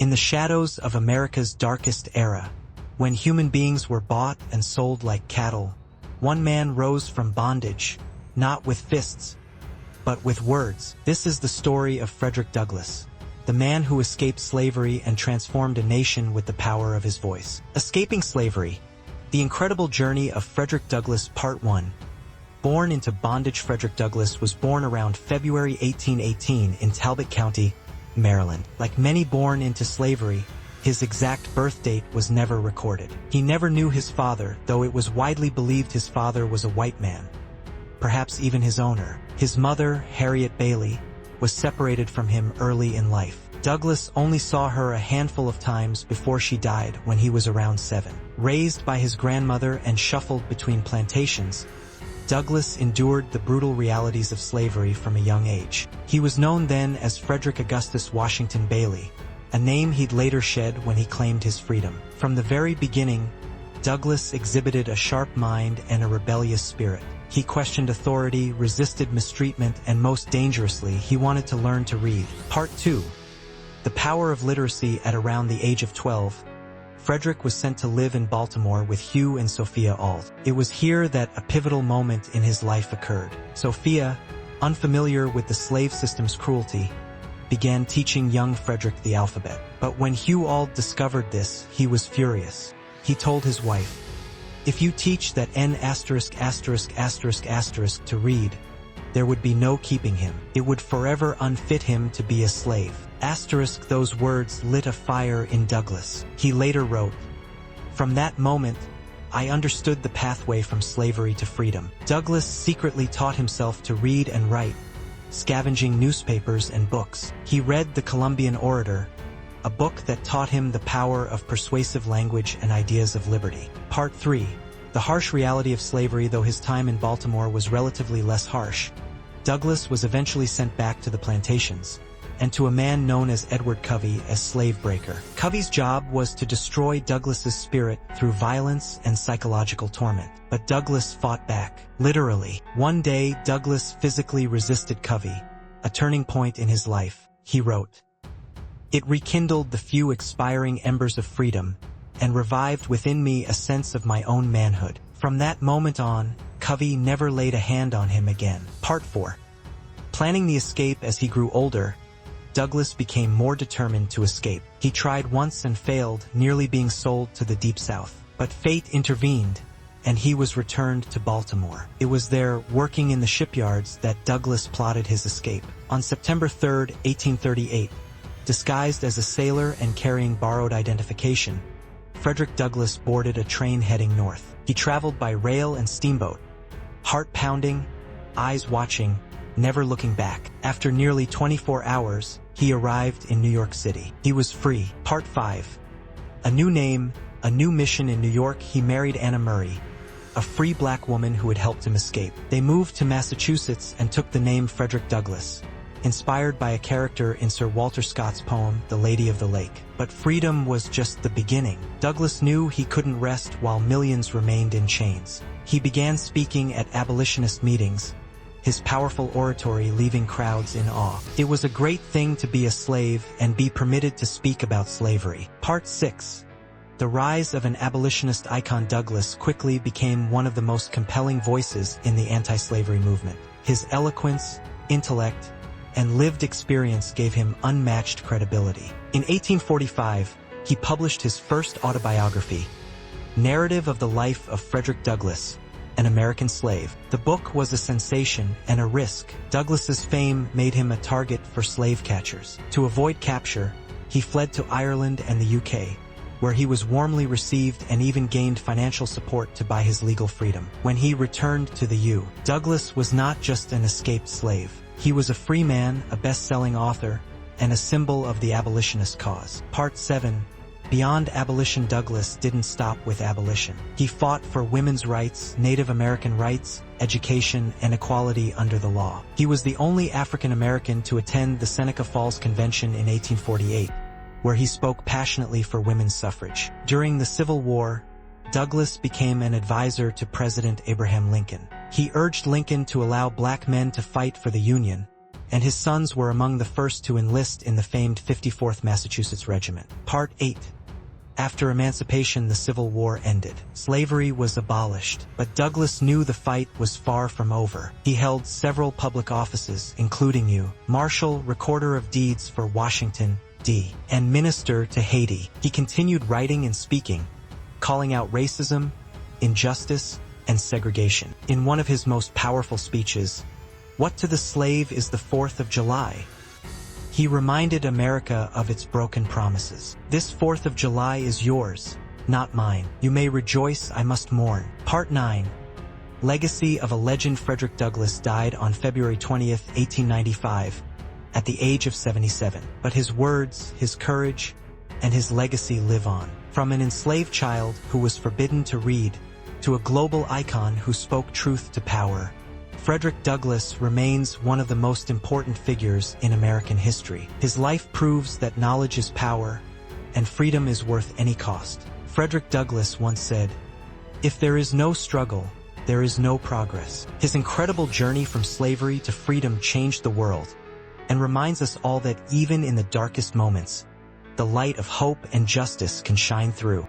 In the shadows of America's darkest era, when human beings were bought and sold like cattle, one man rose from bondage, not with fists, but with words. This is the story of Frederick Douglass, the man who escaped slavery and transformed a nation with the power of his voice. Escaping slavery, the incredible journey of Frederick Douglass, Part 1. Born into bondage, Frederick Douglass was born around February 1818 in Talbot County, Maryland. Like many born into slavery, his exact birth date was never recorded. He never knew his father, though it was widely believed his father was a white man, perhaps even his owner. His mother, Harriet Bailey, was separated from him early in life. Douglass only saw her a handful of times before she died when he was around 7. Raised by his grandmother and shuffled between plantations, Douglass endured the brutal realities of slavery from a young age. He was known then as Frederick Augustus Washington Bailey, a name he'd later shed when he claimed his freedom. From the very beginning, Douglass exhibited a sharp mind and a rebellious spirit. He questioned authority, resisted mistreatment, and most dangerously, he wanted to learn to read. Part 2. The power of literacy. At around the age of 12, Frederick was sent to live in Baltimore with Hugh and Sophia Auld. It was here that a pivotal moment in his life occurred. Sophia, unfamiliar with the slave system's cruelty, began teaching young Frederick the alphabet. But when Hugh Auld discovered this, he was furious. He told his wife, "If you teach that N***** to read, there would be no keeping him. It would forever unfit him to be a slave." Those words lit a fire in Douglass. He later wrote, "From that moment, I understood the pathway from slavery to freedom." Douglass secretly taught himself to read and write, scavenging newspapers and books. He read The Columbian Orator, a book that taught him the power of persuasive language and ideas of liberty. Part 3. The harsh reality of slavery. Though his time in Baltimore was relatively less harsh, Douglass was eventually sent back to the plantations, and to a man known as Edward Covey as slave breaker. Covey's job was to destroy Douglass's spirit through violence and psychological torment. But Douglass fought back, literally. One day, Douglass physically resisted Covey, a turning point in his life. He wrote, "It rekindled the few expiring embers of freedom, and revived within me a sense of my own manhood." From that moment on, Covey never laid a hand on him again. Part 4. Planning the escape. As he grew older, Douglass became more determined to escape. He tried once and failed, nearly being sold to the Deep South. But fate intervened, and he was returned to Baltimore. It was there, working in the shipyards, that Douglass plotted his escape. On September 3, 1838, disguised as a sailor and carrying borrowed identification, Frederick Douglass boarded a train heading north. He traveled by rail and steamboat, heart pounding, eyes watching, never looking back. After nearly 24 hours, he arrived in New York City. He was free. Part 5. A new name, a new mission. In New York, he married Anna Murray, a free black woman who had helped him escape. They moved to Massachusetts and took the name Frederick Douglass, inspired by a character in Sir Walter Scott's poem, The Lady of the Lake. But freedom was just the beginning. Douglass knew he couldn't rest while millions remained in chains. He began speaking at abolitionist meetings, his powerful oratory leaving crowds in awe. It was a great thing to be a slave and be permitted to speak about slavery. Part 6. The rise of an abolitionist icon. Douglass quickly became one of the most compelling voices in the anti-slavery movement. His eloquence, intellect, and lived experience gave him unmatched credibility. In 1845, he published his first autobiography, Narrative of the Life of Frederick Douglass, an American Slave. The book was a sensation and a risk. Douglass's fame made him a target for slave catchers. To avoid capture, he fled to Ireland and the UK, where he was warmly received and even gained financial support to buy his legal freedom. When he returned to the U.S., Douglass was not just an escaped slave. He was a free man, a best-selling author, and a symbol of the abolitionist cause. Part 7. Beyond abolition. Douglass didn't stop with abolition. He fought for women's rights, Native American rights, education, and equality under the law. He was the only African American to attend the Seneca Falls Convention in 1848, where he spoke passionately for women's suffrage. During the Civil War, Douglass became an advisor to President Abraham Lincoln. He urged Lincoln to allow black men to fight for the Union, and his sons were among the first to enlist in the famed 54th Massachusetts Regiment. Part 8. After emancipation, the Civil War ended. Slavery was abolished, but Douglass knew the fight was far from over. He held several public offices, including Marshal, Recorder of Deeds for Washington, D., and Minister to Haiti. He continued writing and speaking, calling out racism, injustice, and segregation. In one of his most powerful speeches, "What to the Slave is the 4th of July?" he reminded America of its broken promises. "This 4th of July is yours, not mine. You may rejoice, I must mourn." Part 9. Legacy of a legend. Frederick Douglass died on February 20th, 1895, at the age of 77. But his words, his courage, and his legacy live on. From an enslaved child who was forbidden to read, to a global icon who spoke truth to power, Frederick Douglass remains one of the most important figures in American history. His life proves that knowledge is power, and freedom is worth any cost. Frederick Douglass once said, "If there is no struggle, there is no progress." His incredible journey from slavery to freedom changed the world, and reminds us all that even in the darkest moments, the light of hope and justice can shine through.